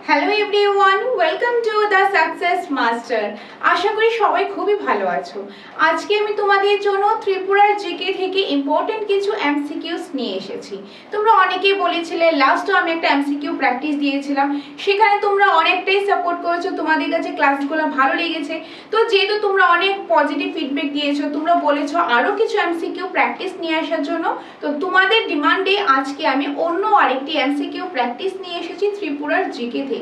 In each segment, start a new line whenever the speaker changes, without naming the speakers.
Hello everyone, welcome to the success master. আশা করি সবাই খুবই ভালো আছো। আজকে আমি তোমাদের জন্য ত্রিপুরার জিকে থেকে ইম্পর্টেন্ট কিছু এমসিকিউস নিয়ে এসেছি। তোমরা অনেকেই বলেছিলে, লাস্টও আমি একটা এমসিকিউ প্র্যাকটিস দিয়েছিলাম, সেখানে তোমরা অনেকটাই সাপোর্ট করেছো, তোমাদের কাছে ক্লাসগুলো ভালো লেগেছে। তো যেহেতু তোমরা অনেক পজিটিভ ফিডব্যাক দিয়েছো, তোমরা বলেছো আরও কিছু এমসিকিউ প্র্যাকটিস নিয়ে আসার জন্য, তো তোমাদের ডিমান্ডে আজকে আমি অন্য আরেকটি এমসিকিউ প্র্যাকটিস নিয়ে এসেছি ত্রিপুরার জিকে থেকে।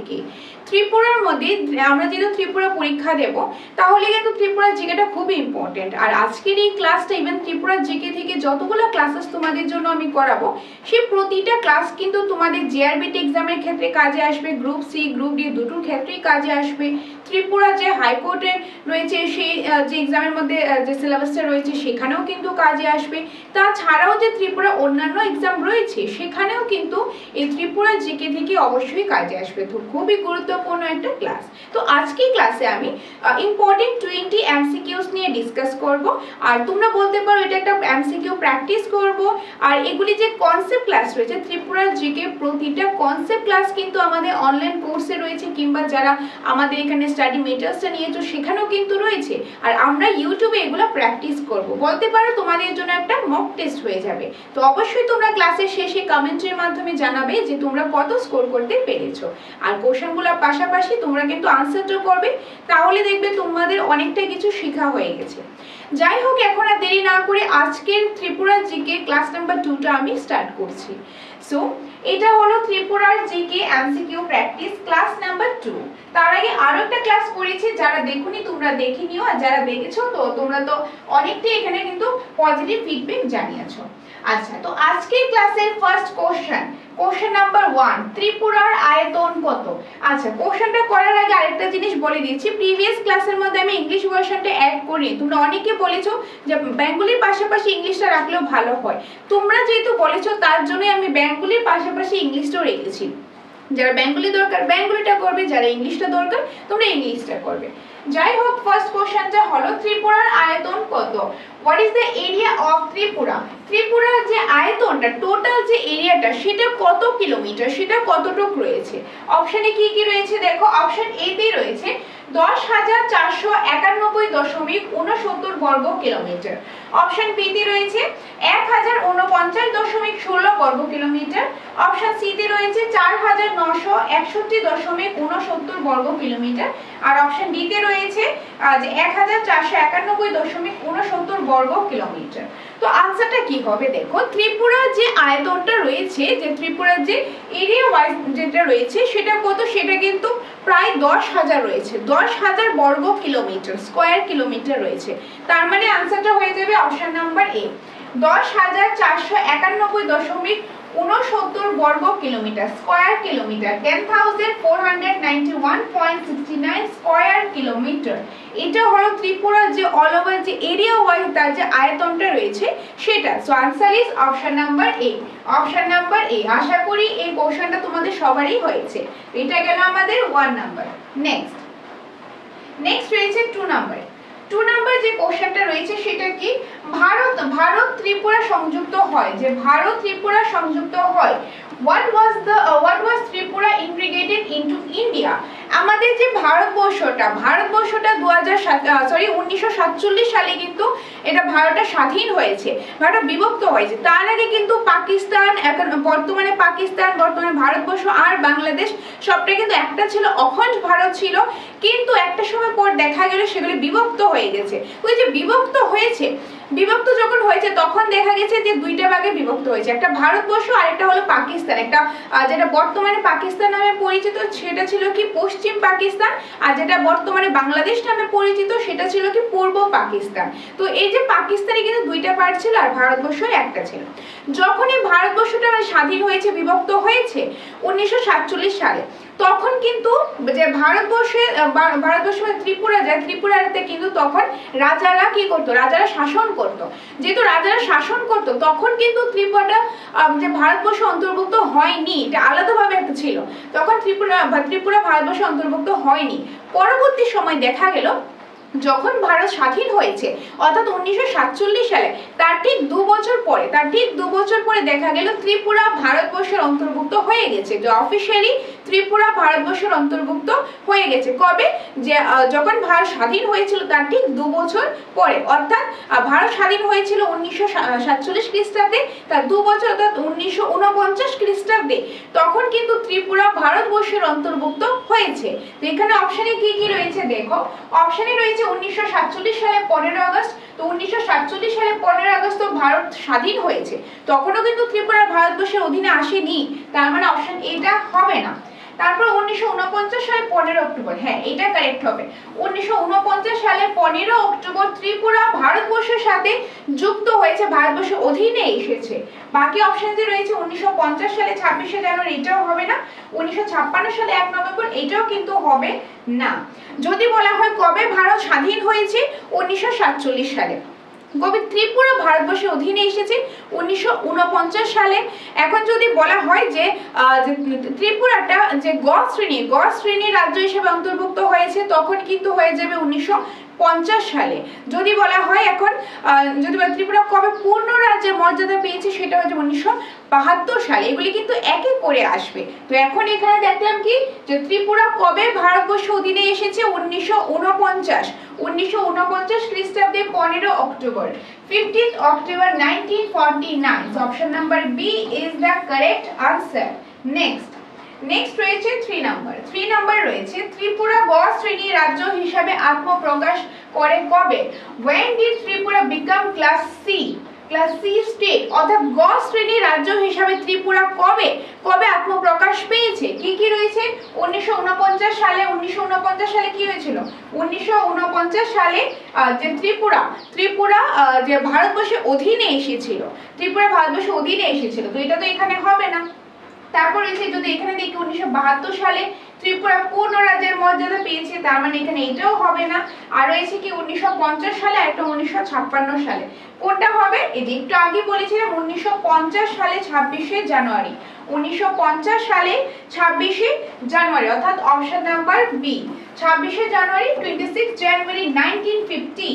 ত্রিপুরার মধ্যে আমরা যেহেতু ত্রিপুরা পরীক্ষা দেব, তাহলে কিন্তু ত্রিপুরার জিকেটা খুবই ইম্পর্টেন্ট। আর আজকের এই ক্লাসটা ইভেন ত্রিপুরার জিকে থেকে যতগুলো ক্লাসেস তোমাদের জন্য আমি করাবো, সেই প্রতিটা ক্লাস কিন্তু তোমাদের জিআরবিটি এক্সামের ক্ষেত্রে কাজে আসবে, গ্রুপ সি গ্রুপ ডি দুটোর ক্ষেত্রেই কাজে আসবে। ত্রিপুরা যে হাইকোর্টে রয়েছে সেই যে এক্সামের মধ্যে যে সিলেবাসটা রয়েছে সেখানেও কিন্তু কাজে আসবে। তাছাড়াও যে ত্রিপুরা অন্যান্য এক্সাম রয়েছে সেখানেও কিন্তু এই ত্রিপুরা জিকে থেকে অবশ্যই কাজে আসবে। তো খুবই গুরুত্বপূর্ণ একটা ক্লাস। তো আজকের ক্লাসে আমি ইম্পর্টেন্ট 20 এমসিকিউস নিয়ে ডিসকাস করব। আর তোমরা বলতে পারো এটা একটা এমসিকিউ প্র্যাকটিস করব। আর এগুলি যে কনসেপ্ট ক্লাস রয়েছে ত্রিপুরার জিকে, প্রতিটা কনসেপ্ট ক্লাস কিন্তু আমাদের অনলাইন কোর্সে রয়েছে, কিংবা যারা আমাদের এখানে স্টাডি মেটেরিয়ালসটা নিয়েছো সেখানেও কিন্তু রয়েছে। আর আমরা ইউটিউবে এগুলো প্র্যাকটিস করব। বলতে পারো তোমাদের জন্য একটা মক টেস্ট হয়ে যাবে। তো অবশ্যই তোমরা ক্লাসের শেষে কমেন্টের মাধ্যমে জানাবে যে তোমরা কত স্কোর করতে পেরেছো। আর কোশ্চেনগুলোর পাশাপাশি তোমরা কিন্তু আনসারটাও করবে, তাহলে দেখবে তোমাদের অনেকটা কিছু শেখা হয়ে গেছে। যাই হোক, এখন আর দেরি না করে আজকের ত্রিপুরার জিকে ক্লাস নাম্বার 2টা আমি স্টার্ট করছি। সো এটা হলো ত্রিপুরার GK MCQ practice class number 2। তার আগে আরো একটা ক্লাস করেছি, যারা দেখুনি তোমরা দেখে নিও, আর যারা দেখেছো তো তোমরা তো অনেকটাই এখানে কিন্তু পজিটিভ ফিডব্যাক জানিয়েছো। আচ্ছা, তো আজকের ক্লাসের ফার্স্ট কোশ্চেন নাম্বার 1, ত্রিপুরার আয়তন কত? আচ্ছা, কোশ্চেনটা করার আগে আরেকটা জিনিস বলে দিচ্ছি, প্রিভিয়াস ক্লাসের মধ্যে আমি ইংলিশ ভার্সনটা অ্যাড করি। তোমরা অনেকে বলেছো যে বেঙ্গলির পাশাপাশি ইংলিশটা রাখলেও ভালো হয়। তোমরা যেহেতু বলেছো তার জন্যই আমি বেঙ্গলির পাশাপাশি ইংলিশটাও রেখেছি। যারা বেঙ্গলি দরকার বেঙ্গলিটা করবে, যারা ইংলিশটা দরকার তোমরা ইংলিশটা করবে। যাই হোক, ফার্স্ট কোশ্চেনটা হলো ত্রিপুরার আয়তন কত? What is the area of Tripura? ত্রিপুরার যে আয়তনটা, টোটাল যে এরিয়াটা, সেটা কত কিলোমিটার, সেটা কতটুক রয়েছে? অপশনে কি কি রয়েছে দেখো। অপশন এ তে রয়েছে 10,491.69 বর্গ কিলোমিটার। অপশন বি তে রয়েছে 1049.16 বর্গ কিলোমিটার। অপশন সি তে রয়েছে 4961.69 বর্গ কিলোমিটার। আর অপশন ডি তে রয়েছে 1491.69 বর্গ কিলোমিটার। তো আনসারটা কি হবে দেখো, ত্রিপুরার যে আয়তনটা রয়েছে, যে ত্রিপুরার যে এরিয়া ওয়াইজ যেটা রয়েছে সেটা কত, সেটা কিন্তু প্রায় 10,000 রয়েছে, 10,000 বর্গ কিলোমিটার, স্কয়ার কিলোমিটার রয়েছে। তার মানে আনসারটা হয়ে যাবে অপশন নাম্বার এ, 10,491.69 বর্গ kilometre, square kilometre, 10,491.69 square kilometre. এটা হলো ত্রিপুরার যে অল ওভার যে এরিয়া ওয়াইজ তার যে আয়তনটা রয়েছে সেটা। So answer is option number A, option number A. আশা করি এই কোশ্চেনটা তোমাদের সবারই হয়েছে। এটা গেল আমাদের 1 নাম্বার। নেক্সট রয়েছে 2 নাম্বার। 2 নাম্বার যে কোশ্চেনটা রয়েছে সেটা কি, ভারত ত্রিপুরা সংযুক্ত হয়, যে ভারত ত্রিপুরা সংযুক্ত হয়, what was Tripura integrated into India? আমাদের যে ভারতবর্ষটা 1947 সালে কিন্তু এটা ভারতটা স্বাধীন হয়েছে, ভারত বিভক্ত হয়েছে। তার আগে কিন্তু পাকিস্তান, এখন বর্তমানে পাকিস্তান, বর্তমানে ভারতবর্ষ আর বাংলাদেশ সবটা কিন্তু একটা ছিল, অখণ্ড ভারত ছিল। কিন্তু একটা সময় পর দেখা গেল সেগুলি বিভক্ত হয়ে গেছে। ওই যে বিভক্ত যখন হয়েছে তখন দেখা গেছে যে দুইটা ভাগে বিভক্ত হয়েছে, একটা ভারতবর্ষ আর একটা হলো পাকিস্তান। একটা যেটা বর্তমানে পাকিস্তান নামে পরিচিত সেটা ছিল কি পশ্চিম পাকিস্তান, আর যেটা বর্তমানে বাংলাদেশ নামে পরিচিত সেটা ছিল কি পূর্ব পাকিস্তান। তো এই যে পাকিস্তানে কিন্তু দুইটা পার্ট ছিল আর ভারতবর্ষ একটা ছিল। যখন এই ভারতবর্ষটা স্বাধীন হয়েছে, বিভক্ত হয়েছে 1947 সালে, তখন কিন্তু যে ভারতবর্ষে ত্রিপুরাতে কিন্তু তখন রাজারা কি করতো, রাজারা শাসন করতো। যেহেতু রাজারা শাসন করতো তখন কিন্তু ত্রিপুরাটা যে ভারতবর্ষে অন্তর্ভুক্ত হয়নি, এটা আলাদাভাবে একটা ছিল। তখন ত্রিপুরা ভারতবর্ষে অন্তর্ভুক্ত হয়নি। পরবর্তী সময় দেখা গেল যখন ভারত স্বাধীন হয়েছে অর্থাৎ 1947 সালে, তার ঠিক 2 বছর পরে দেখা গেল ত্রিপুরা ভারতবর্ষের অন্তর্ভুক্ত হয়ে গেছে, যে অফিশিয়ালি ত্রিপুরা ভারতবর্ষের অন্তর্ভুক্ত হয়ে গেছে। কবে? যে যখন ভারত স্বাধীন হয়েছিল তার ঠিক 2 বছর পরে, অর্থাৎ ভারত স্বাধীন হয়েছিল 1947 খ্রিস্টাব্দে, তার 2 বছর অর্থাৎ 1949 খ্রিস্টাব্দে তখন কিন্তু ত্রিপুরা ভারতবর্ষের অন্তর্ভুক্ত হয়েছে। তো এখানে অপশনে কি কি রয়েছে দেখো, অপশনে রয়েছে 1947 সালে 15 আগস্ট। তো 1947 সালে 15 আগস্ট তো ভারত স্বাধীন হয়েছে, তখনও কিন্তু ত্রিপুরা ভারতবর্ষের অধীনে আসেনি, তার মানে অপশন এটা হবে না। তারপর 1949 সালে 15 অক্টোবর, হ্যাঁ এটা কারেক্ট হবে। 1949 সালে 15 অক্টোবর ত্রিপুরা ভারতবর্ষের সাথে যুক্ত হয়েছে, ভারতবর্ষের অধীনে এসেছে। বাকি অপশন যে রয়েছে 1950 সালে 26শে জানুয়ারি, এটাও হবে না। 1956 সালে 1 নভেম্বর, এটাও কিন্তু হবে না। যদি বলা হয় কবে ভারত স্বাধীন হয়েছে, 1947 সালে। কবে ত্রিপুরা ভারতবর্ষের অধীনে এসেছে, 1949 সালে। এখন যদি বলা হয় যে ত্রিপুরাটা যে গ শ্রেণীর রাজ্য হিসেবে অন্তর্ভুক্ত হয়েছে, তখন কিন্তু হয়ে যাবে 1950 সালে। যদি বলা হয় এখন যদি ত্রিপুরা কবে পূর্ণ রাজ্যের মর্যাদা পেয়েছে, সেটা হচ্ছে 1972 সালে। এগুলি কিন্তু একে করে আসবে। তো এখন এখানে দেখলাম কি যে ত্রিপুরা কবে ভারতবর্ষের অধীনে এসেছে, 1949 খ্রিস্টাব্দে 15 October, 15th October 1949। Option number B is the correct answer. Next রয়েছে 3 নাম্বার রয়েছে ত্রিপুরা গ শ্রেণী রাজ্য হিসাবে আত্মপ্রকাশ করে কবে? When did Tripura become class C state? অর্থাৎ গ শ্রেণী রাজ্য হিসাবে ত্রিপুরা কবে আত্মপ্রকাশ পেয়েছে? কি কি রয়েছে? 1949 সালে। 1949 সালে কি হয়েছিল? 1949 সালে যে ত্রিপুরা যে ভারতবর্ষের অধীনে এসেছিল, তো এটা তো এখানে হবে না। তারপর রয়েছে যদি এখানে দেখি 1972 সালে ত্রিপুরা পূর্ণ রাজ্যের মর্যাদা পেয়েছে, তার মানে এখানে এটাও হবে না। আর রয়েছে কি 1950 সালে আর একটা 1956 সালে। কোনটা হবে? এই যে একটু আগে বলেছিলাম 1950 সালে 26শে জানুয়ারি। 1950 সালে 26শে জানুয়ারি, অর্থাৎ অপশন নাম্বার বি, 26শে জানুয়ারি, 26 জানুয়ারি 1950।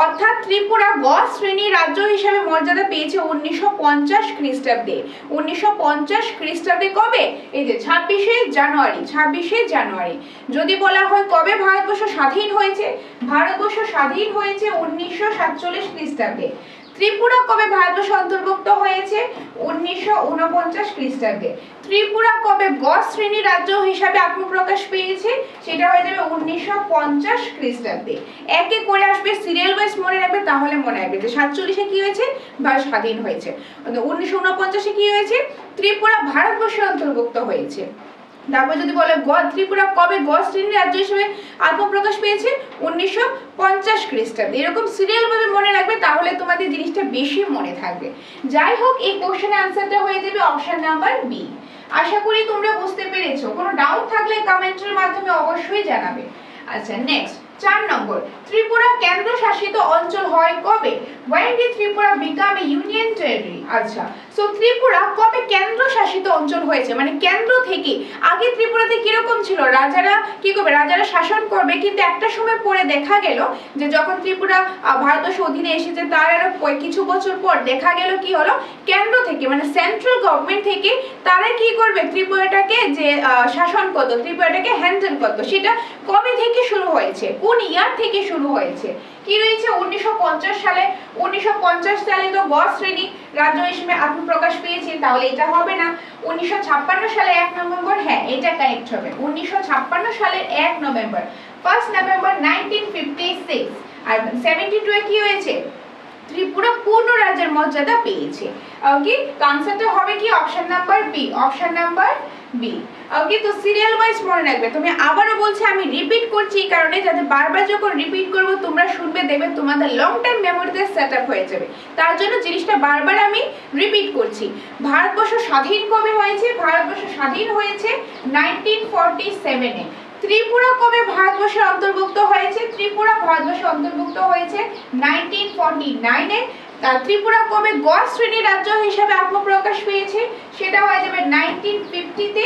অর্থাৎ ত্রিপুরা গ শ্রেণী রাজ্য হিসেবে মর্যাদা পেয়েছে 1950 খ্রিস্টাব্দে। 1950 খ্রিস্টাব্দে কবে? এই যে 26শে জানুয়ারি। যদি বলা হয় কবে ভারতবর্ষ স্বাধীন হয়েছে, 1947 খ্রিস্টাব্দে। ত্রিপুরা কবে ভারতবর্ষ অন্তর্ভুক্ত হয়েছে? 1949 খ্রিস্টাব্দে। ত্রিপুরা কবে গ শ্রেণী রাজ্য হিসাবে আত্মপ্রকাশ পেয়েছে? সেটা হয়ে যাবে 1950 খ্রিস্টাব্দে। একে করে আসবে, সিরিয়াল ওয়াইজ মনে রাখবে, তাহলে মনে রাখবে যে 47-এ কি হয়েছে? ভারত স্বাধীন হয়েছে। 1949-এ কি হয়েছে? ত্রিপুরা ভারতবর্ষের অন্তর্ভুক্ত হয়েছে। তারপর যদি বলে ত্রিপুরা কবে গ শ্রেণীর রাজ্য হিসেবে আত্মপ্রকাশ পেয়েছে? 1950 খ্রিস্টাব্দে। এরকম সিরিয়াল ভাবে মনে রাখবে, তাহলে তোমাদের জিনিসটা বেশি মনে থাকবে। যাই হোক, এই কোশ্চেনের আনসারটা হয়ে যাবে অপশন নাম্বার বি। আশা করি তোমরা বুঝতে পেরেছো। কোনো ডাউট থাকলে কমেন্টের মাধ্যমে অবশ্যই জানাবে। আচ্ছা, নেক্সট 4 নম্বর, ত্রিপুরা কেন্দ্র শাসিত অঞ্চল হয় কবে? When did Tripura become a union territory? আচ্ছা, সো ত্রিপুরা কবে কেন্দ্র শাসিত অঞ্চল হয়েছে, মানে কেন্দ্র থেকে। আগে ত্রিপুরাতে কিরকম ছিল? রাজারা কি করবে? রাজারা শাসন করবে, কিন্তু একটা সময় পরে দেখা গেল যে যখন ত্রিপুরা ভারতবর্ষের অধীনে এসেছে, তার আরো কিছু বছর পর দেখা গেল কি হলো, কেন্দ্র থেকে মানে সেন্ট্রাল গভর্নমেন্ট থেকে তারা কি করবে? ত্রিপুরাটাকে যে শাসন করতো, ত্রিপুরাটাকে হ্যান্ডেল করতো। সেটা কবে থেকে শুরু হয়েছে? কোন ইয়ার থেকে শুরু হয়েছে? কি রয়েছে? 1950 সালে। 1950 সালে তো গ শ্রেণী রাজ্য হিসেবে আত্মপ্রকাশ পেয়েছে, তাহলে এটা হবে না। 1956 সালে 1 নভেম্বর, হ্যাঁ এটা কারেক্ট হবে। 1956 সালের 1 নভেম্বর, 1 নভেম্বর 1956। আর 72 এ কি হয়েছে? ত্রিপুরা পূর্ণ রাজ্যের মর্যাদা পেয়েছে। ওকে, তো আনসারটা হবে কি? অপশন নাম্বার বি, ওকে। তো সিরিয়াল ওয়াইজ মনে রাখবে। তুমি আবারও বলছি, আমি রিপিট করছি এই কারণে যাতে বারবার যখন রিপিট করব তোমরা শুনবে, দেখবে তোমাদের লং টাইম মেমোরিতে সেটআপ হয়ে যাবে। তার জন্য জিনিসটা বারবার আমি রিপিট করছি। ভারতবর্ষ স্বাধীন কবে হয়েছে? ভারতবর্ষ স্বাধীন হয়েছে 1947-এ। ত্রিপুরা কবে ভারতবর্ষের অন্তর্ভুক্ত হয়েছে? ত্রিপুরা ভারতবর্ষের অন্তর্ভুক্ত হয়েছে 1949-এ। ত্রিপুরা কবে গ শ্রেণীর রাজ্য হিসেবে আত্মপ্রকাশ পেয়েছে? সেটা হয়ে যাবে 1950-তে।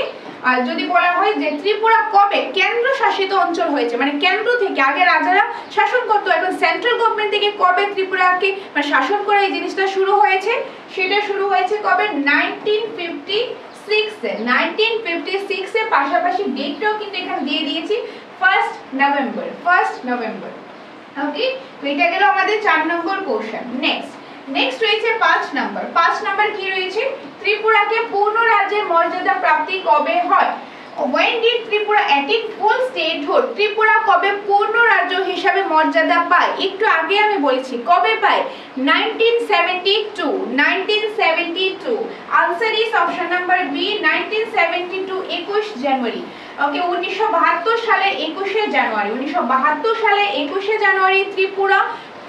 আর যদি বলা হয় যে ত্রিপুরা কবে কেন্দ্র শাসিত অঞ্চল হয়েছে, মানে কেন্দ্র থেকে, আগে রাজারা শাসন করতো, এখন সেন্ট্রাল গভর্নমেন্ট থেকে কবে ত্রিপুরাকে শাসন করা এই জিনিসটা শুরু হয়েছে? সেটা শুরু হয়েছে কবে? 1957 1956 এর পাশাপাশি ডেটটাও কিন্তু এখানে দিয়ে দিয়েছি 1 নভেম্বর। ওকে, তো এটা গেল আমাদের 4 নম্বর কোশ্চেন। নেক্সট রয়েছে 5 নাম্বার কি রয়েছে, ত্রিপুরাকে পূর্ণ রাজ্যের মর্যাদা প্রাপ্তি কবে হয়? When did Tripura attain full statehood? Tripura কবে পূর্ণ রাজ্য হিসাবে মর্যাদা পায়? একটু আগে আমি বলেছি কবে পায়, 1972। Answer is option number B, 1972 21 January. Okay, 1972 সালের 21শে জানুয়ারি ত্রিপুরা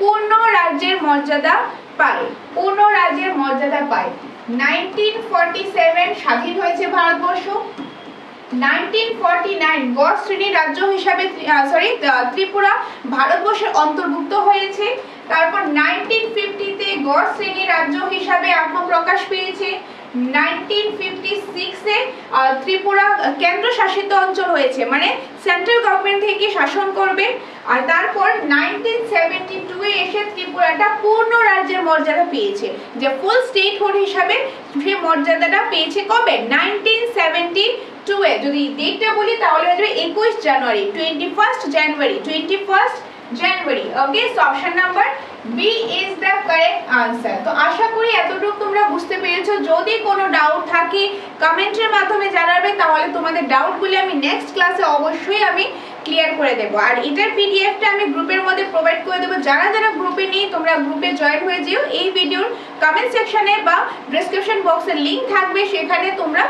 পূর্ণ রাজ্যের মর্যাদা পায়। 1947 স্বাধীন হয়েছে ভারতবর্ষ। 1949 গড় শ্রেণী রাজ্য হিসাবে ত্রিপুরা ভারতবর্ষের অন্তর্ভুক্ত হয়েছে। তারপর 1950 তে গড় শ্রেণী রাজ্য হিসাবে আত্মপ্রকাশ পেয়েছে। 1956 এ ত্রিপুরা কেন্দ্রশাসিত অঞ্চল হয়েছে, মানে সেন্ট্রাল গভর্নমেন্ট থেকে শাসন করবে। আর তারপর 1972 এ এসে ত্রিপুরাটা পূর্ণ রাজ্যের মর্যাদা পেয়েছে, যে ফুল স্টেটহুড হিসাবে সে মর্যাদাটা পেয়েছে কবে, 1972 এ। যদি ডেটটা বলি তাহলে হয়ে যাবে 21 January, 21 January. Okay, so option number B is the correct answer. তো আশা করি এতটুকু তোমরা বুঝতে পেরেছো। যদি কোনো ডাউট থাকে কমেন্টের মাধ্যমে জানাবে, তাহলে তোমাদের ডাউটগুলি আমি নেক্সট ক্লাসে অবশ্যই আমি ক্লিয়ার করে দেব। আর এটার পিডিএফটা আমি গ্রুপের মধ্যে প্রোভাইড করে দেবো। যারা গ্রুপে নেই তোমরা গ্রুপে জয়েন হয়ে যেও। এই ভিডিওর কমেন্ট সেকশনে বা ডেসক্রিপশন বক্সে লিংক থাকবে, সেখানে তোমরা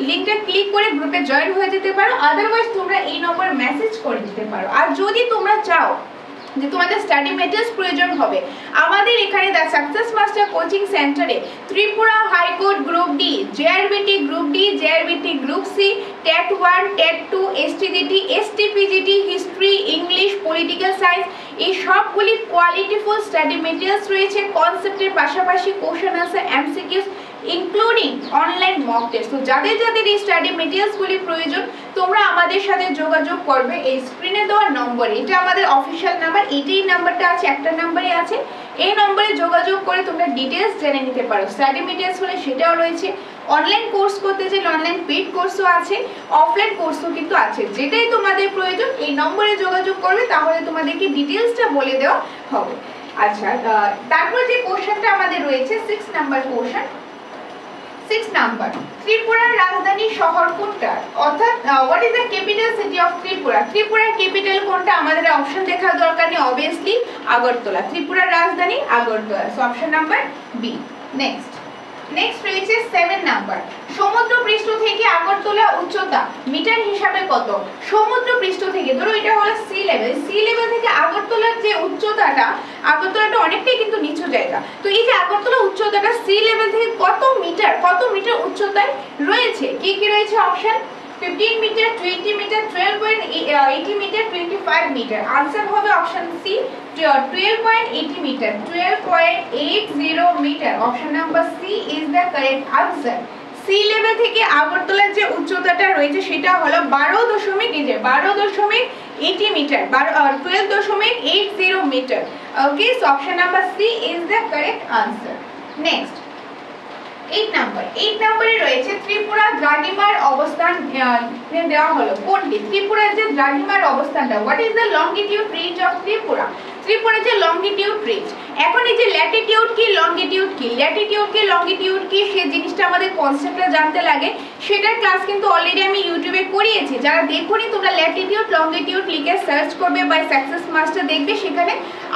লিংকটা ক্লিক করে গ্রুপে জয়েন হয়ে যেতে পারো। আদারওয়াইজ তোমরা এই নম্বরে মেসেজ করে দিতে পারো। আর যদি তোমরা চাও যে তোমাদের স্টাডি মেটেরিয়ালস প্রয়োজন হবে, আমাদের এখানে দ্য সাকসেস মাস্টার কোচিং সেন্টারে Tripura high court group D, JRBT group D, JRBT group C, TET 1, TET 2, STGT, STPGT, history, English, political science, এই সবগুলি কোয়ালিটিফুল স্টাডি মেটেরিয়ালস রয়েছে। কনসেপ্টের পাশাপাশি question answer, MCQs, including online mock test. তো যাদের এই study মেটেরিয়ালসগুলি প্রয়োজন, তোমরা আমাদের সাথে যোগাযোগ করবে এই স্ক্রিনে দেওয়া নম্বরে। এটা আমাদের অফিসিয়াল নাম্বার, এটাই নাম্বারটা আছে, একটা নাম্বারই আছে। এই নম্বরে যোগাযোগ করে তোমরা ডিটেলস জেনে নিতে পারো। স্টাডি মেটেরিয়ালস হলে সেটাও রয়েছে। অনলাইন কোর্স করতে চাইলে অনলাইন পেইড কোর্সও আছে, অফলাইন কোর্সও কিন্তু আছে। যেটাই তোমাদের প্রয়োজন এই নম্বরে যোগাযোগ করবে, তাহলে তোমাদেরকে ডিটেলসটা বলে দেওয়া হবে। আচ্ছা, তারপর যে কোশ্চেনটা আমাদের রয়েছে 6 নাম্বার কোশ্চেন। 6 নাম্বার, ত্রিপুরার রাজধানী শহর কোনটা? অর্থাৎ what is the capital city of Tripura? ত্রিপুরার ক্যাপিটাল কোনটা? আমাদের অপশন দেখার দরকার নেই, অবভিয়াসলি আগরতলা। ত্রিপুরার রাজধানী Agartala, so option number B. Next রয়েছে 7 নাম্বার, সমুদ্র পৃষ্ঠ থেকে আগরতলা উচ্চতা মিটার হিসাবে কত? সমুদ্র পৃষ্ঠ থেকে, ধরো এটা হলো সি লেভেল থেকে আগরতলার যে উচ্চতাটা, আগরতলাটা অনেকটাই কিন্তু নিচু জায়গা। তো এই যে আগরতলা উচ্চতাটা সি লেভেল থেকে কত মিটার উচ্চতায় রয়েছে? কি রয়েছে option? 15 metre, 20 metre, 12.80 metre, 25 metre. Answer হবে option C, 12.80 metre, 12.80 metre. Option number C is the correct answer. Sea level থেকে আগরতলার যে উচ্চতাটা রয়েছে সেটা হলো 12.80 metre, 12.80 metre. Okay, so option number C is the correct answer. Next 8 নাম্বারে রয়েছে ত্রিপুরা দ্রাঘিমার অবস্থান দেওয়া হলো কোনটি? ত্রিপুরার যে দ্রাঘিমার অবস্থানটা, what is the longitude range of Tripura? ত্রিপুরার যে লংগিটিউড রেঞ্জ, এখন এই যে ল্যাটিটিউড কি লংগিটিউড কি সেই জিনিসটা আমাদের কনসেপ্টটা জানতে লাগে। সেটার ক্লাস কিন্তু অলরেডি আমি ইউটিউবে করিয়েছি। যারা দেখোনি তোমরা ল্যাটিটিউড লংগিটিউড লিখে সার্চ করবে বাই সাকসেস মাস্টার, দেখবে সেখানে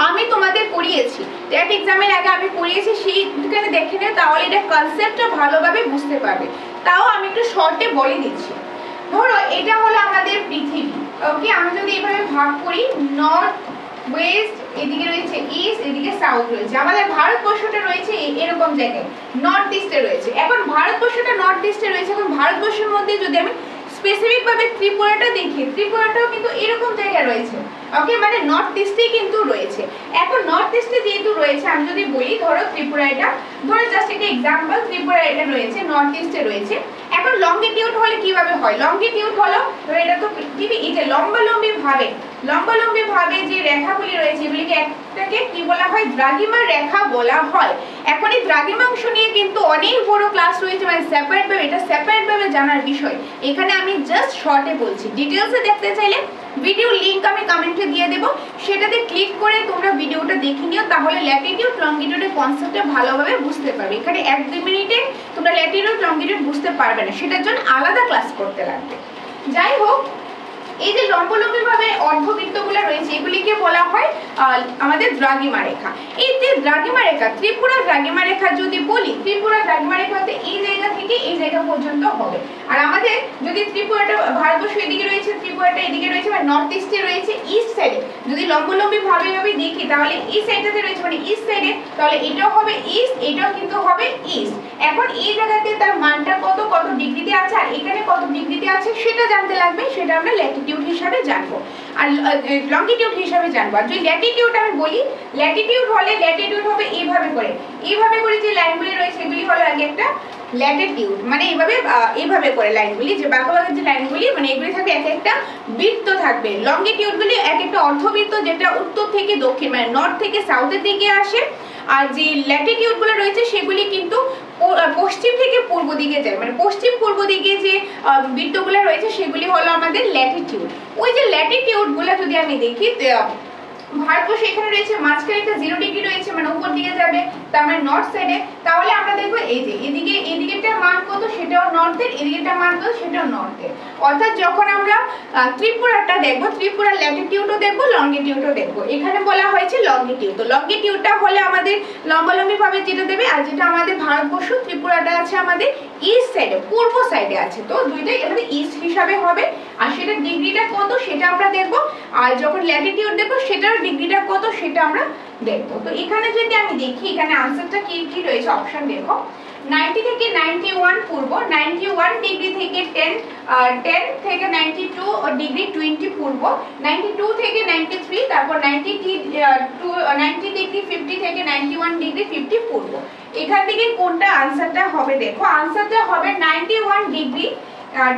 আমি তোমাদের করিয়েছি। টেট এক্সামের আগে আমি করিয়েছি, সেইখানে দেখে নে, তাহলে এটা কনসেপ্টটা ভালোভাবে বুঝতে পারবে। তাও আমি একটু শর্টে বলে দিচ্ছি। ধরো এটা হলো আমাদের পৃথিবী। ওকে, আমি যদি এইভাবে ভাগ করি, নর্থ ওয়েস্ট, এদিকে রয়েছে ইস্ট, এদিকে সাউথ রয়েছে। আমাদের ভারতবর্ষটা রয়েছে এরকম জায়গায়, নর্থ ইস্টে রয়েছে। এখন ভারতবর্ষটা নর্থ ইস্টে রয়েছে। এখন ভারতবর্ষের মধ্যে যদি আমি স্পেসিফিক ভাবে ত্রিপুরাটা দেখি, ত্রিপুরাটাও কিন্তু এরকম জায়গায় রয়েছে। ওকে, মানে নর্থ ইস্টে কিন্তু রয়েছে। এখন নর্থ ইস্টে যেহেতু রয়েছে, আমি যদি বলি ধরো ত্রিপুরা, এটা ধরো জাস্ট একটা এক্সাম্পল, ত্রিপুরা এটা রয়েছে নর্থ ইস্টে রয়েছে। এখন লঙ্গিটিউড হলে কিভাবে হয়, লঙ্গিটিউড হলো এটা তো পৃথিবী, এই যে লম্বালম্বি ভাবে যে রেখাগুলি রয়েছে এগুলিকে একটাকে কি বলা হয়, দ্রাঘিমার রেখা বলা হয়। এখন এই দ্রাঘিমাংশ নিয়ে কিন্তু অনেক বড় ক্লাস রয়েছে, মানে সেপারেট ভাবে, এটা সেপারেট ভাবে জানার বিষয়। এখানে আমি জাস্ট শর্টে বলছি, ডিটেইলসে দেখতে চাইলে ভিডিও লিংক আমি কমেন্টে দিয়ে দেব, সেটাতে ক্লিক করে তোমরা ভিডিওটা দেখে নিও, তাহলে ল্যাটিটিউড লঙ্গিটিউডের কনসেপ্টটা ভালোভাবে বুঝতে পারবে। এখানে 1-2 মিনিটে তোমরা ল্যাটিটিউড লঙ্গিটিউড বুঝতে পারবে না, সেটার জন্য আলাদা ক্লাস করতে লাগবে। যাই হোক, এই যে লম্বালম্বি ভাবে অর্ধবৃত্তগুলো রয়েছে এগুলিকে বলা হয় আমাদের দ্রাঘিমা রেখা। এই যে দ্রাঘিমা রেখা, ত্রিপুরা দ্রাঘিমা রেখা যদি বলি, ত্রিপুরা দ্রাঘিমা রেখাতে এই জায়গা থেকে এই জায়গা পর্যন্ত হবে। আর আমাদের যদি ত্রিপুরাটা ভারতবর্ষ এদিকে রয়েছে, ত্রিপুরাটা এদিকে রয়েছে, মানে নর্থ ইস্টে রয়েছে, ইস্ট সাইডে যদি লম্বালম্বি ভাবে দেখি তাহলে এই সাইডটাতে রয়েছে মানে ইস্ট সাইডে, তাহলে এটাও হবে ইস্ট, এটাও কিন্তু হবে ইস্ট। এখন এই জায়গাতে তার মানটা কত ডিগ্রিতে আছে আর এখানে কত ডিগ্রিতে আছে সেটা জানতে লাগবে, সেটা আমরা ল্যাটিটিউড হিসাবে জানবো আর লঙ্গিটিউড হিসাবে জানবো। আর যদি ল্যাটিটিউড আমি বলি, ল্যাটিটিউড হলে ল্যাটিটিউড হবে এইভাবে করে যে লাইনগুলি রয়েছে এগুলি হলো আগে একটা ল্যাটিটিউড, মানে এইভাবে করে লাইনগুলি যে বাঁকা যে লাইনগুলি, মানে এগুলি থাকবে এক একটা বৃত্ত থাকবে। লঙ্গিটিউডগুলি এক একটা অর্ধবৃত্ত যেটা উত্তর থেকে দক্ষিণ, মানে নর্থ থেকে সাউথের দিকে আসে। আর যে ল্যাটিটিউড গুলো রয়েছে সেগুলি কিন্তু পশ্চিম থেকে পূর্ব দিকে যায়, মানে পশ্চিম পূর্ব দিকে যে বৃত্তগুলো রয়েছে সেগুলি হলো আমাদের ল্যাটিটিউড। ওই যে ল্যাটিটিউড গুলো যদি আমি দেখি, ভারতবর্ষ এখানে রয়েছে, মাঝখানে একটা 0 ডিগ্রি রয়েছে, মানে উপর দিকে যাবে, তার মানে নর্থ সাইডে। তাহলে আমরা দেখবো এই যে এদিকেরটার মান কত সেটাও নর্থের, এদিকেরটার মান কত সেটাও নর্থের। অর্থাৎ যখন আমরা ত্রিপুরাটা দেখবো, ত্রিপুরার ল্যাটিটিউডও দেখবো, লঙ্গিটিউডও দেখবো। এখানে বলা হয়েছে লঙ্গিটিউড, তো লঙ্গিটিউডটা হলে আমাদের লম্বালম্বি ভাবে যেটা দেবে, আর যেটা আমাদের ভারতবর্ষ ত্রিপুরাটা আছে আমাদের ইস্ট সাইডে, পূর্ব সাইডে আছে, তো দুইটাই আমাদের ইস্ট হিসাবে হবে। আর সেটা ডিগ্রিটা কত সেটা আমরা দেখবো, আর যখন ল্যাটিটিউড দেখবো সেটার ডিগ্রিটা কত সেটা আমরা দেখবো। তো এখানে যদি আমি দেখি এখানে আনসারটা কি কি রয়েছে, অপশন দেখো। 90 থেকে 91 পূর্ব, 91 ডিগ্রি থেকে 10 থেকে 92 ডিগ্রি 20 পূর্ব, 92 থেকে 93, তারপর 90 ডিগ্রি 50 থেকে 91 ডিগ্রি 50 পূর্ব। এখান থেকে কোনটা আনসারটা হবে দেখো, আনসারটা হবে 91 ডিগ্রি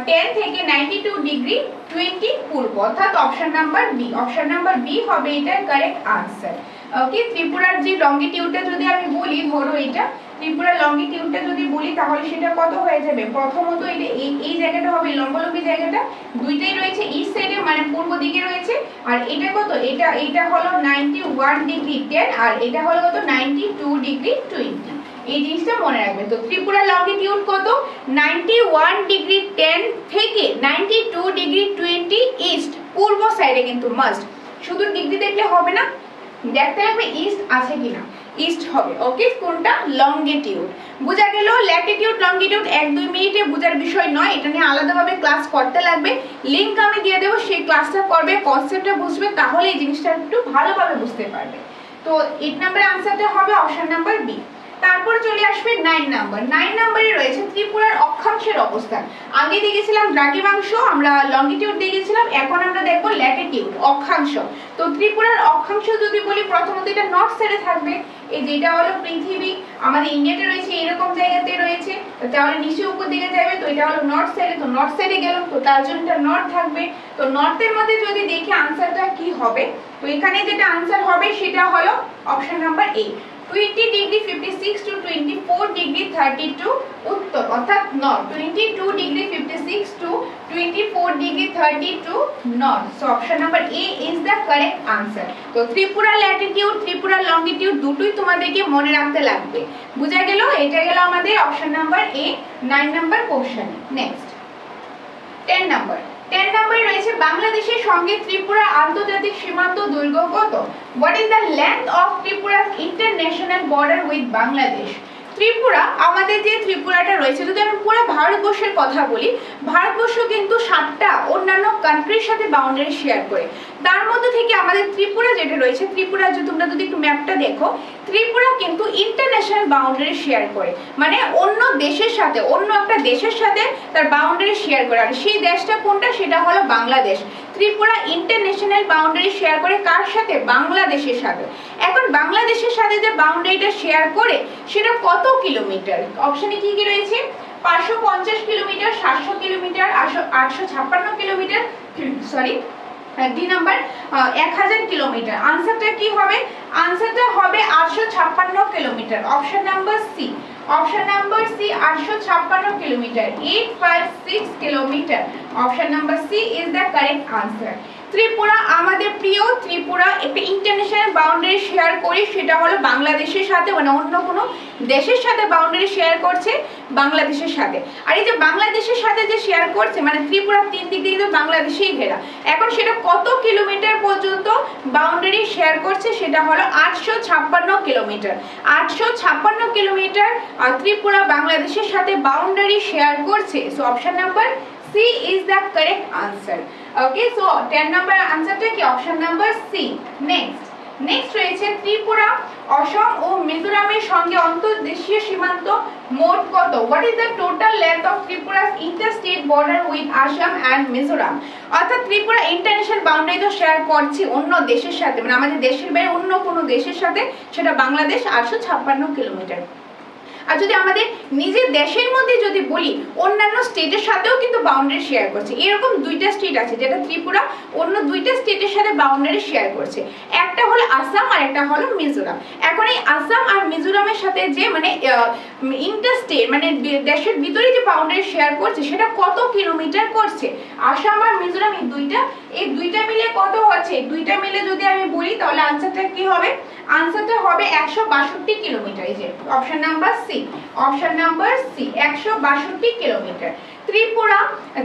10 থেকে 92 ডিগ্রি 20 পূর্ব, অর্থাৎ option number B. Option number B হবে এটার কারেক্ট আনসার। ওকে, ত্রিপুরার যে লঙ্গিটিউডটা যদি আমি বলি, ধরো এটা ত্রিপুরার লঙ্গিটিউডটা যদি বলি তাহলে সেটা কত হয়ে যাবে, প্রথমত এটা এই জায়গাটা হবে লম্বালম্বি জায়গাটা, দুইটাই রয়েছে ইস্ট সাইডে মানে পূর্ব দিকে রয়েছে। আর এটা কত, এটা হলো 91 ডিগ্রি 10 আর এটা হলো কত 92 ডিগ্রি 20। এই জিনিসটা মনে রাখবে। তো ত্রিপুরা লঙ্গিটিউড কত, 91 ডিগ্রি 10 থেকে 92 ডিগ্রি 20 ইস্ট, পূর্ব সাইডে কিন্তু মাস্ট, শুধু ডিগ্রি দেখলে হবে না, দেখতে লাগবে ইস্ট আছে কিনা, ইস্ট হবে। ওকে, কোনটা লঙ্গিটিউড বোঝা গেল। ল্যাটিটিউড লঙ্গিটিউড 1-2 মিনিটে বোঝার বিষয় নয়, এটা নিয়ে আলাদাভাবে ক্লাস করতে লাগবে, লিংক আমি দিয়ে দেবো, সেই ক্লাসটা করবে, কনসেপ্টটা বুঝবে, তাহলে এই জিনিসটা একটু ভালোভাবে বুঝতে পারবে। তো 8 নম্বরের আনসারটা হবে অপশন নাম্বার বি। তারপর চলে আসবে 9 নাম্বার। 9 নম্বরে রয়েছে ত্রিপুরার অক্ষাংশের অবস্থান। আগে দেখেছিলাম দ্রাঘিমাংশ, আমরা লঙ্গিটিউড দেখেছিলাম, এখন আমরা দেখবো ল্যাটিটিউড, অক্ষাংশ। তো ত্রিপুরার অক্ষাংশ যদি বলি, প্রথমত এটা নর্থ সাইডে থাকবে, এই যেটা হলো পৃথিবী, আমাদের ইন্ডিয়াতে রয়েছে এরকম জায়গাতে রয়েছে, তাহলে নিচে উপর দিকে যাবে, তো এটা হলো নর্থ সাইডে, তো নর্থ সাইডে গেল, তো তার জন্য এটা নর্থ থাকবে। তো নর্থের মধ্যে যদি দেখি আনসারটা কি হবে, তো এখানে যেটা আনসার হবে সেটা হলো option number A, 20 degree 56 to 24 degree 32 উত্তর, অর্থাৎ north, 22 degree 56 to 24 degree 32 north. So option number A is the correct answer. তো ত্রিপুরা ল্যাটিটিউড, ত্রিপুরা লঙ্গিটিউড দুটোই তোমাদেরকে মনে রাখতে লাগবে, বুঝা গেল। এটা গেল আমাদের অপশন নাম্বার এ, 9 নাম্বার কোশ্চেন। Next 10 number. 10 নম্বরে রয়েছে বাংলাদেশের সঙ্গে ত্রিপুরার আন্তর্জাতিক সীমান্ত দৈর্ঘ্য কত? What is the length of Tripura's international border with Bangladesh? Tripura, আমাদের যে ত্রিপুরাটা রয়েছে, যদি আমি পুরো ভারতবর্ষের কথা বলি, ভারতবর্ষ কিন্তু 7টা অন্যান্য কান্ট্রির সাথে বাউন্ডারি শেয়ার করে, তার মধ্যে থেকে আমাদের ত্রিপুরা যেটা রয়েছে, ত্রিপুরা যদি তোমরা যদি একটু ম্যাপটা দেখো, ত্রিপুরা কিন্তু ইন্টারন্যাশনাল বাউন্ডারি শেয়ার করে, মানে অন্য দেশের সাথে, অন্য একটা দেশের সাথে তার বাউন্ডারি শেয়ার করে, আর সেই দেশটা কোনটা, সেটা হলো Bangladesh. Tripura international boundary share করে কার সাথে? বাংলাদেশের সাথে। এখন বাংলাদেশের সাথে যে বাউন্ডারিটা শেয়ার করে সেটা কত কিলোমিটার? অপশনে কি কি রয়েছে? 550 kilometre, 700 kilometre, 856 kilometre, sorry D number 1000 kilometre. আনসারটা কি হবে? আনসারটা হবে 856 kilometre, option number C. Option number C 856 kilometre, 856 kilometre. Option number C is the correct answer. Tripura, আমাদের প্রিয় ত্রিপুরা একটা ইন্টারন্যাশনাল বাউন্ডারি শেয়ার করি, সেটা হলো বাংলাদেশের সাথে, মানে অন্য কোনো দেশের সাথে বাউন্ডারি শেয়ার করছে বাংলাদেশের সাথে। আর এই যে বাংলাদেশের সাথে যে শেয়ার করছে, মানে ত্রিপুরা 3 দিক দিয়ে কিন্তু বাংলাদেশেই ঘেরা। এখন সেটা কত কিলোমিটার পর্যন্ত বাউন্ডারি শেয়ার করছে? সেটা হলো 856 কিলোমিটার। 856 কিলোমিটার ত্রিপুরা বাংলাদেশের সাথে বাউন্ডারি শেয়ার করছে। So option number C is the correct answer. Okay, so 10 number answer টা কি? Option number C। নেক্সট রয়েছে ত্রিপুরা, অসম ও মিজোরামের সঙ্গে অন্তর্দেশীয় সীমান্ত মোট কত? What is the total length of Tripura's interstate border with Assam and Mizoram? অর্থাৎ ত্রিপুরা ইন্টারন্যাশনাল বাউন্ডারি তো শেয়ার করছে অন্য দেশের সাথে, মানে আমাদের দেশের বাইরে অন্য কোনো দেশের সাথে, সেটা বাংলাদেশ 856 কিলোমিটার। আর যদি আমাদের নিজের দেশের মধ্যে যদি বলি, অন্যান্য স্টেটের সাথেও কিন্তু বাউন্ডারি শেয়ার করছে। এরকম দুইটা স্টেট আছে যেটা ত্রিপুরা অন্য দুইটা স্টেটের সাথে বাউন্ডারি শেয়ার করছে, একটা হলো আসাম আর একটা হলো মিজোরাম। এখন এই আসাম আর মিজোরামের সাথে যে মানে ইন্টারস্টেট মানে দেশের ভিতরে যে বাউন্ডারি শেয়ার করছে, সেটা কত কিলোমিটার করছে? আসাম আর মিজোরাম এই দুইটা মিলে কত হচ্ছে? দুইটা মিলে যদি আমি বলি তাহলে আনসারটা কি হবে? আনসারটা হবে 162 কিলোমিটার। এই যে option number C, option number C 162 kilometre. Tripura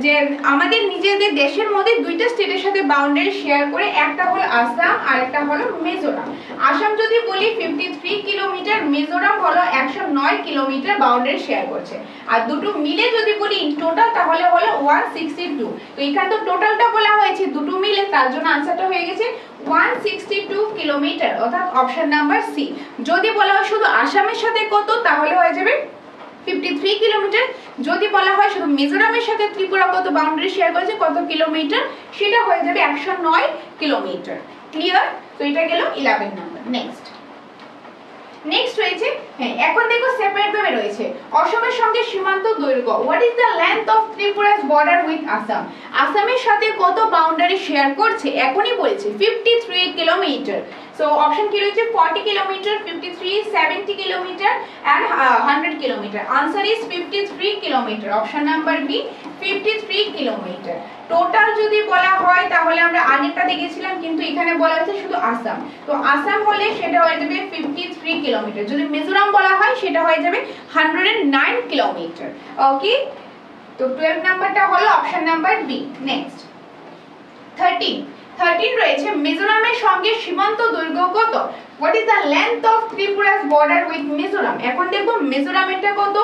যে আমাদের নিজেদের দেশের মধ্যে দুইটা স্টেটের সাথে বাউন্ডারি শেয়ার করে, একটা হলো আসাম আর একটা হলো মিজোরাম। আসাম যদি বলি 53 কিলোমিটার, মিজোরাম হলো 109 কিলোমিটার বাউন্ডারি শেয়ার করছে। আর দুটো মিলে যদি বলি টোটাল তাহলে হলো 162। তো এখানে তো টোটালটা বলা হয়েছে, দুটো মিলে, তার জন্য আনসারটা হয়ে গেছে 162 কিলোমিটার, অর্থাৎ অপশন নাম্বার সি। যদি বলা হয় শুধু আসামের সাথে কত, তাহলে হয়ে যাবে 53 কিলোমিটার। যদি বলা হয় শুধু মিজোরামের সাথে ত্রিপুরা কত বাউন্ডারি শেয়ার করেছে, কত কিলোমিটার, সেটা হয়ে যাবে 109 কিলোমিটার। ক্লিয়ার? তো এটা গেল 11 নাম্বার। নেক্সট রয়েছে, হ্যাঁ এখন দেখো সেপারেট ভাবে রয়েছে অসমের সঙ্গে সীমান্ত দৈর্ঘ্য। What is the length of Tripura's border with Assam? আসামের সাথে কত বাউন্ডারি শেয়ার করছে? এখনই বলেছে 53 কিলোমিটার। সো অপশন কি রয়েছে? 40 kilometre, 53, 70 kilometre and 100 kilometre. Answer is 53 kilometre. Option number B 53 kilometre. Total যদি বলা হয় তাহলে আমরা আগেরটা দেখেছিলাম, কিন্তু এখানে বলা হয়েছে শুধু আসাম। তো আসাম হলে সেটা হয়ে যাবে 53 কিলোমিটার। যদি মিজোরাম বলা হয় সেটা হয়ে যাবে 109 কিলোমিটার। ওকে, তো 12 নাম্বারটা হলো অপশন নাম্বার বি। নেক্সট 13 রয়েছে মিজোরামের সঙ্গে সীমান্ত দৈর্ঘ্য কত? What is the length of Tripura's border with Mizoram? এখন দেখো মিজোরামেরটা কত?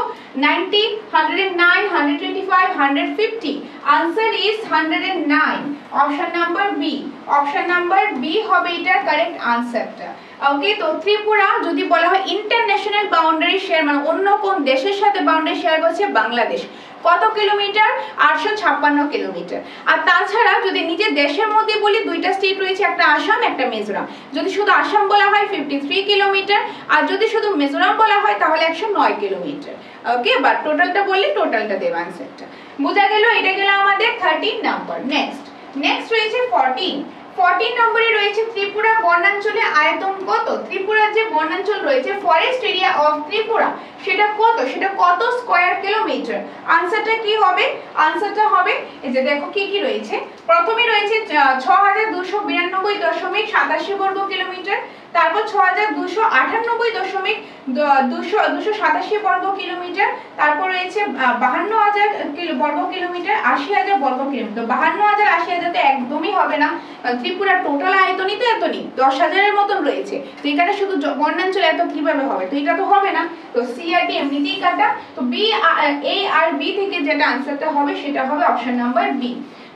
90, 109, 125, 150. Answer is 109. Option number B. Option number B হবে এটা কারেক্ট আনসারটা। ওকে, তো ত্রিপুরা যদি বলা হয় ইন্টারন্যাশনাল বাউন্ডারি শেয়ার, মানে অন্য কোন দেশের সাথে বাউন্ডারি শেয়ার করছে বাংলাদেশ, কত কিলোমিটার? 856 কিলোমিটার। আর তাছাড়া যদি নিজের দেশের মধ্যে বলি, দুইটা স্টেট রয়েছে, একটা আসাম একটা মিজোরাম। যদি শুধু আসাম বলা হয় 53 কিলোমিটার, আর যদি শুধু মিজোরাম বলা হয় তাহলে 109 কিলোমিটার। ওকে, বাট টোটালটা বললে টোটালটা দেব আনসারটা। বোঝা গেল? এটা গেল আমাদের 13 নাম্বার। নেক্সট রয়েছে 14 নম্বরে রয়েছে ত্রিপুরা বনাঞ্চলে আয়তন কত? ত্রিপুরার যে বনাঞ্চল রয়েছে, ফরেস্ট এরিয়া অফ ত্রিপুরা, সেটা কত স্কয়ার কিলোমিটার? আনসারটা কি হবে? আনসারটা হবে এই যে দেখো কি কি রয়েছে। প্রথমে রয়েছে 6292.87 বর্গ কিলোমিটার, তারপর 6298.287 বর্গ কিলোমিটার, তারপর রয়েছে 52,000 বর্গ কিলোমিটার, 80,000 বর্গ কিলোমিটার। 52,000 80,000 তো একদমই হবে না, ত্রিপুরা টোটাল আয়তনই তো এতনি, 10,000-এর মতন রয়েছে। তো এখানে শুধু বনাঞ্চল এত কিভাবে হবে? তো এটা তো হবে না, তো সি আর ডি এমনিতেই কাটা। তো বি, এ আর বি থেকে যেটা আনসারটা হবে সেটা হবে option number B,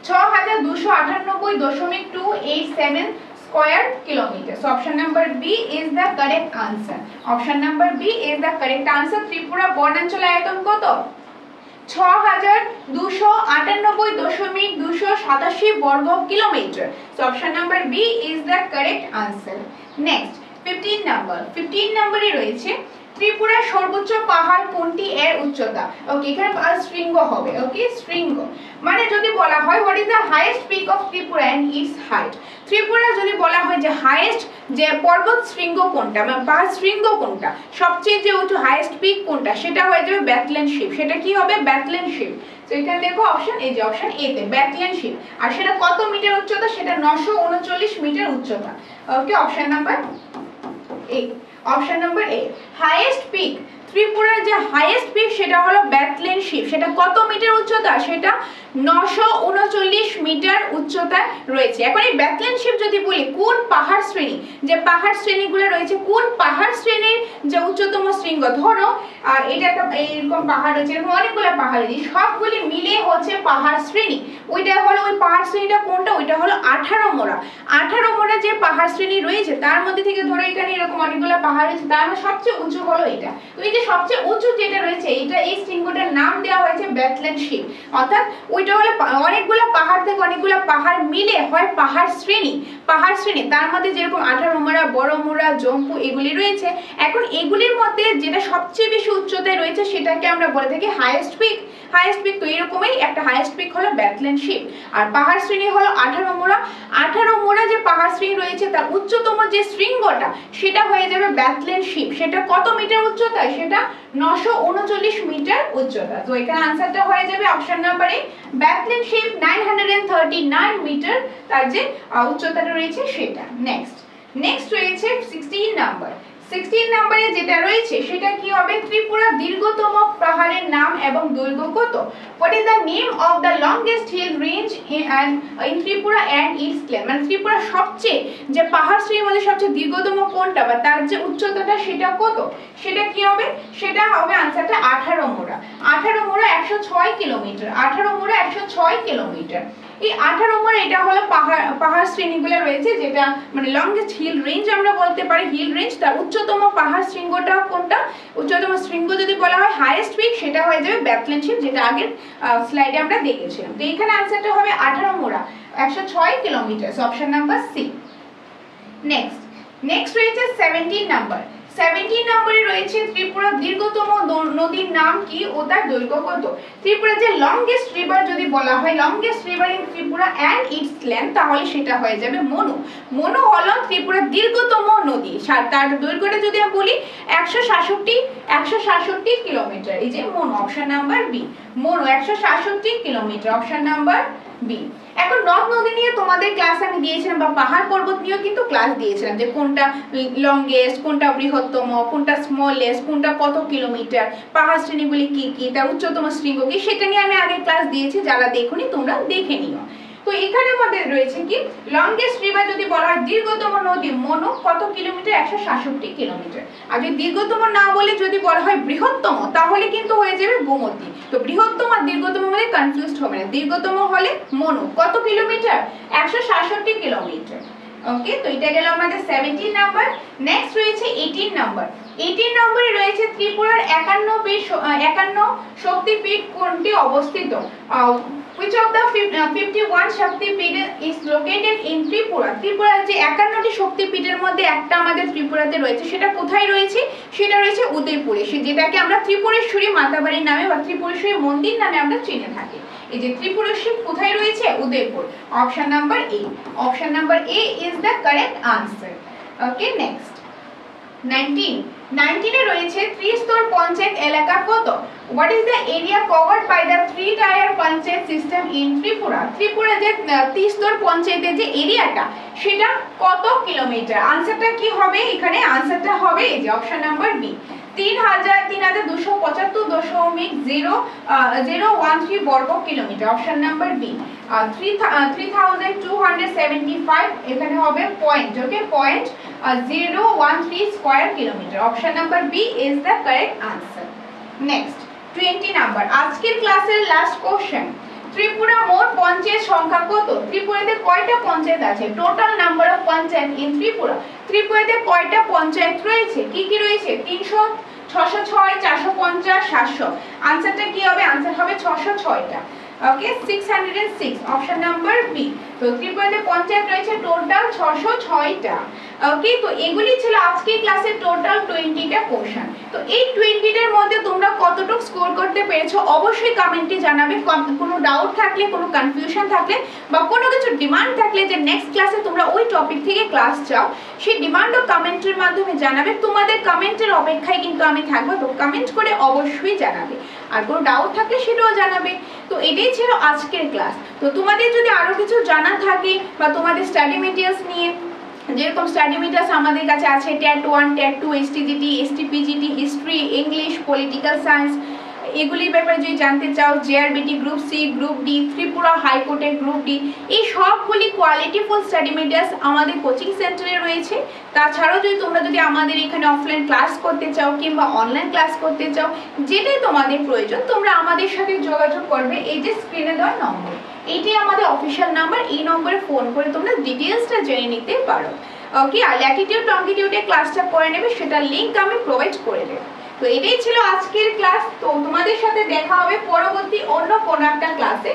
6298.287 square kilometers. So option number B is the correct answer. Option number B is the correct answer. Tripura বনাঞ্চল আয়তন কত? 6298.287 বর্গ kilometre. So option number B is the correct answer. Next 15 নম্বরে রয়েছে ত্রিপুরার সর্বোচ্চ পাহাড় কোনটি এর উচ্চতা? ওকে, এখানে শৃঙ্গ হবে। ওকে, শৃঙ্গ মানে যদি বলা হয় what is the highest peak of Tripura and its height, Tripura যদি বলা হয় যে হাইয়েস্ট যে পর্বত শৃঙ্গ কোনটা মানে পাহাড় শৃঙ্গ কোনটা, সবচেয়ে যে উঁচু হাইয়েস্ট পিক কোনটা, সেটা হয়ে যাবে ব্যাথলেন শিপ। সেটা কি হবে? ব্যাথলেন শিপ। তো এখানে দেখো অপশন এই যে অপশন এ তে ব্যাথলেন শিপ। আর সেটা কত মিটার উচ্চতা? সেটা 939 মিটার উচ্চতা। Okay, option number A. Option number A highest peak, ত্রিপুরার যে হাইয়েস্ট পিক সেটা হলো ব্যাথলেন শিপ। সেটা কত মিটার উচ্চতা? সেটা 939 মিটার উচ্চতায় রয়েছে। এখন এই ব্যাথলেন শিপ যদি বলি কোন পাহাড় শ্রেণী, যে পাহাড় শ্রেণীগুলো রয়েছে কোন পাহাড় শ্রেণীর যে উচ্চতম শৃঙ্গ, ধরো এটা একটা এইরকম পাহাড় রয়েছে, এরকম অনেকগুলো পাহাড় রয়েছে, সবগুলি মিলে হচ্ছে পাহাড় শ্রেণী। ওইটা হলো ওই পাহাড় শ্রেণীটা কোনটা? ওইটা হলো 18 মোড়া। 18 মোড়া যে পাহাড় শ্রেণী রয়েছে তার মধ্যে থেকে ধরো এখানে এরকম অনেকগুলো পাহাড় রয়েছে, তার মধ্যে সবচেয়ে উঁচু হলো এটা। তো এই যে সবচেয়ে উঁচু যেটা রয়েছে এইটা, এই শৃঙ্গটার নাম দেওয়া হয়েছে ব্যাথলেন শিপ। অর্থাৎ ওইটা হলো অনেকগুলো পাহাড় থেকে অনেকগুলো পাহাড় মিলে হয় পাহাড় শ্রেণী। পাহাড় শ্রেণী তার মধ্যে যেরকম 18 মোড়া, বড় মোড়া, জম্পু এগুলি রয়েছে। এখন এগুলির মধ্যে যেটা সবচেয়ে বেশি উচ্চতায় রয়েছে সেটাকে আমরা বলে থাকি হাইয়েস্ট পিক। হাইয়েস্ট পিক তো এরকমই একটা হাইয়েস্ট পিক হলো ব্যাথলেন শিপ। আর পাহাড় শ্রেণী হলো 18 মোড়া। 18 মোড়া যে পাহাড় শ্রেণী রয়েছে তার উচ্চতম যে শৃঙ্গটা সেটা হয়ে যাবে ব্যাথলেন শিপ। সেটা কত মিটার উচ্চতায়? সেটা 939 মিটার উচ্চতা। তো এখানে আনসারটা হয়ে যাবে option number A Betling Shib 939 metre তার যে উচ্চতাটা রয়েছে সেটা। নেক্সট রয়েছে 16 নাম্বার। 16 নম্বরে যেটা রয়েছে সেটা কি হবে? ত্রিপুরা দীর্ঘতম পাহাড়ের নাম এবং দৈর্ঘ্য কত? What is the name of the longest hill range in Tripura and its claim? মানে ত্রিপুরা সবচেয়ে যে পাহাড় শ্রেণীর মধ্যে সবচেয়ে দীর্ঘতম কোনটা বা তার যে উচ্চতাটা সেটা কত? সেটা কি হবে? সেটা হবে আনসারটা 18 মোড়া। 18 মোড়া 106 কিলোমিটার। 18 মোড়া 106 কিলোমিটার। এই 18 মোড়া এটা হলো পাহাড় শ্রেণীগুলো রয়েছে যেটা মানে লংগেস্ট হিল রেঞ্জ আমরা বলতে পারি। হিল রেঞ্জ তার উচ্চতম পাহাড় শৃঙ্গটা কোনটা? উচ্চতম শৃঙ্গ যদি বলা হয় হাইয়েস্ট পিক সেটা হয়ে যাবে ব্যাথলেন শিপ, যেটা আগের স্লাইডে আমরা দেখেছিলাম। তো এখানে আনসারটা হবে 18 মোড়া 106 kilometre. Option number C. Next রয়েছে 17 নাম্বার। 17 নম্বরে রয়েছে ত্রিপুরার দীর্ঘতম নদীর নাম কি ও তার দৈর্ঘ্য কত? ত্রিপুরা যে লংগেস্ট রিভার যদি বলা হয় longest river in Tripura and its length, তাহলে সেটা হয়ে যাবে মনু। মনু হলো ত্রিপুরার দীর্ঘতম নদী। তার দৈর্ঘ্যটা যদি আমি বলি 166 কিলোমিটার। এই যে Manu, option number B. Manu 166 kilometre, option number B. এখন নদ নদী নিয়ে তোমাদের ক্লাস আমি দিয়েছিলাম বা পাহাড় পর্বত নিয়েও কিন্তু ক্লাস দিয়েছিলাম যে কোনটা লংগেস্ট, কোনটা বৃহত্তম, কোনটা স্মলেস্ট, কোনটা কত কিলোমিটার, পাহাড় শ্রেণীগুলি কি কি, তার উচ্চতম শৃঙ্গ কি, সেটা নিয়ে আমি আগে ক্লাস দিয়েছি। যারা দেখোনি তোমরা দেখে নিও। তো এখানের মধ্যে রয়েছে কি লংগেস্ট রিভার যদি বলা হয় দীর্ঘতম নদী মনু কত কিলোমিটার? 166 কিলোমিটার। আর যদি দীর্ঘতম না বলে যদি বলা হয় বৃহত্তম তাহলে কিন্তু হয়ে যাবে গোমতী। তো বৃহত্তম আর দীর্ঘতম মধ্যে কনফিউজড হবে না। দীর্ঘতম হলে মনু কত কিলোমিটার? 166 কিলোমিটার। ওকে, তো এটা গেল আমাদের 17 নাম্বার। নেক্সট রয়েছে 18 নাম্বার। 18 নম্বরে রয়েছে ত্রিপুরার 51 শক্তিপীঠ কোনটি অবস্থিত? Which of the 51 Shaktipeeth is located in Tripura? ত্রিপুরার যে 51টি শক্তিপীঠের মধ্যে একটা আমাদের ত্রিপুরাতে রয়েছে, সেটা কোথায় রয়েছে? সেটা রয়েছে উদয়পুরে, যেটাকে আমরা ত্রিপুরেশ্বরী মাতাবাড়ি নামে বা ত্রিপুরেশ্বরী মন্দির নামে আমরা চিনে থাকি। এই যে ত্রিপুরেশ্বরী কোথায় রয়েছে? Udaipur. Option number A. Option number A is the correct answer. Okay, next 19 এ রয়েছে ত্রিস্তর পঞ্চায়েত এলাকা কত? What is the area covered by the three-tier panchayat system in Tripura? Tripura যে ত্রিস্তর পঞ্চায়েতের যে এরিয়াটা সেটা কত কিলোমিটার? আনসারটা কি হবে? এখানে আনসারটা হবে এই যে অপশন নাম্বার বি 3275.013 বর্গ কিলোমিটার। অপশন নাম্বার বি 3275 এখানে হবে point. Okay, point 013 square kilometre. Option number B is the correct answer. Next 20 number. আজকের ক্লাসের লাস্ট কোশ্চেন। ত্রিপুরা মোট পঞ্চায়েত সংখ্যা কত? ত্রিপুরাতে কয়টা পঞ্চায়েত আছে? Total number of panchayat in Tripura. ত্রিপুরাতে কয়টা পঞ্চায়েত রয়েছে? কি কি রয়েছে? 300, 606, 450, 700। আনসারটা কি হবে? আনসার হবে 606টা। ওকে 606 অপশন নাম্বার বি। তো ত্রিপুরাতে পঞ্চায়েত রয়েছে টোটাল 606টা। ওকে, তো এগুলি ছিল আজকের ক্লাসের টোটাল 20টা কোশ্চেন। তো এই 20টার মধ্যে তোমরা কতটুকু স্কোর করতে পেরেছো অবশ্যই কমেন্টে জানাবে। কোনো ডাউট থাকলে, কোনো কনফিউশন থাকলে বা কোনো কিছু ডিমান্ড থাকলে যে নেক্সট ক্লাসে তোমরা ওই টপিক থেকে ক্লাস চাও, সেই ডিমান্ডও কমেন্টের মাধ্যমে জানাবে। তোমাদের কমেন্টের অপেক্ষায় কিন্তু আমি থাকবো, তো কমেন্ট করে অবশ্যই জানাবে। আর কোনো ডাউট থাকলে সেটাও জানাবে। তো এটাই ছিল আজকের ক্লাস। তো তোমাদের যদি আরো কিছু জানা থাকে বা তোমাদের স্টাডি মেটেরিয়ালস নিয়ে, যেরকম স্টাডি মেটেরিয়ালস আমাদের কাছে আছে TET 1, TET 2, STGT, STPGT, history, English, political science, এগুলির ব্যাপারে যদি জানতে চাও, JRBT, group C, group D, Tripura হাইকোর্টের গ্রুপ ডি, এই সবগুলি কোয়ালিটিফুল স্টাডি মেটেরিয়ালস আমাদের কোচিং সেন্টারে রয়েছে। তাছাড়াও তোমরা যদি আমাদের এখানে অফলাইন ক্লাস করতে চাও কিংবা অনলাইন ক্লাস করতে চাও, যেটাই তোমাদের প্রয়োজন তোমরা আমাদের সাথে যোগাযোগ করবে। এই যে স্ক্রিনে দেওয়া নম্বর, এইটাই আমাদের অফিসিয়াল নাম্বার। এই নম্বরে ফোন করে তোমরা ডিটেলসটা জেনে নিতে পারো। ওকে, আর ল্যাটিটিউড লঙ্গিটিউডে ক্লাসটা করে নেবে, সেটার লিঙ্ক আমি প্রোভাইড করে দেবো। তো এটাই ছিল আজকের ক্লাস। তো তোমাদের সাথে দেখা হবে পরবর্তী অন্য কোনো একটা ক্লাসে।